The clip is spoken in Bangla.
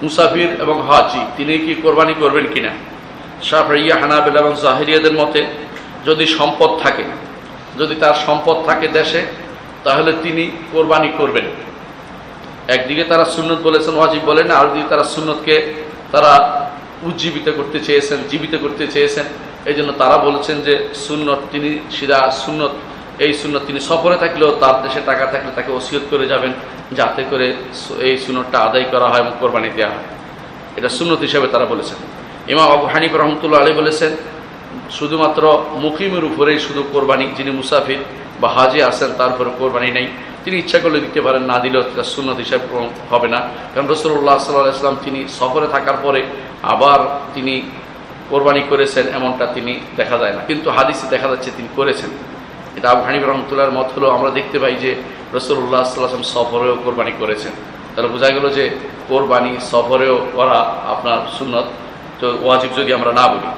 মুসাফির এবং হাজি তিনি কি কোরবানি করবেন কিনা। শাফিঈ, হানাবিলা এবং জাহিরিয়াদের মতে যদি সম্পদ থাকে, যদি তার সম্পদ থাকে দেশে, তাহলে তিনি কোরবানি করবেন। একদিকে তারা সুন্নত বলেছেন, ওয়াজিব বলেন, আর দিকে তারা সুন্নতকে তারা উজ্জীবিত করতে চেয়েছেন, জীবিত করতে চেয়েছেন। এই জন্য তারা বলেছেন যে সুন্নত তিনি সিধা সুন্নত, এই সুন্নত তিনি সফরে থাকলেও তার দেশে টাকা থাকলে তাকে ওসিয়ত করে যাবেন, যাতে করে এই সুন্নতটা আদায় করা হয় এবং কোরবানি দেওয়া হয়। এটা সুন্নত হিসেবে তারা বলেছেন। ইমাম আবু হানিফা রাহমাতুল্লাহ আলাইহি বলেছেন শুধুমাত্র মুকিমের উপরেই শুধু কোরবানি, যিনি মুসাফির বা হাজি আছেন তার উপরে কোরবানি নেই, তিনি ইচ্ছা করলে দিতে পারেন, না দিলেও তার সুন্নত হিসাবে হবে না। কারণ রাসূলুল্লাহ সাল্লাল্লাহু আলাইহি ওয়াসাল্লাম তিনি সফরে থাকার পরে আবার তিনি কোরবানি করেছেন এমনটা তিনি দেখা যায় না, কিন্তু হাদিসে দেখা যাচ্ছে তিনি করেছেন। এটা আবু হানিফা রাহমাতুল্লাহর মত হলো আমরা দেখতে পাই যে রাসূলুল্লাহ সাল্লাল্লাহু আলাইহি ওয়াসাল্লাম সফরেও কোরবানি করেছেন। তাহলে বোঝা গেল যে কোরবানি সফরেও করা আপনার সুন্নত, তো ওয়াজিব যদি আমরা না বলি।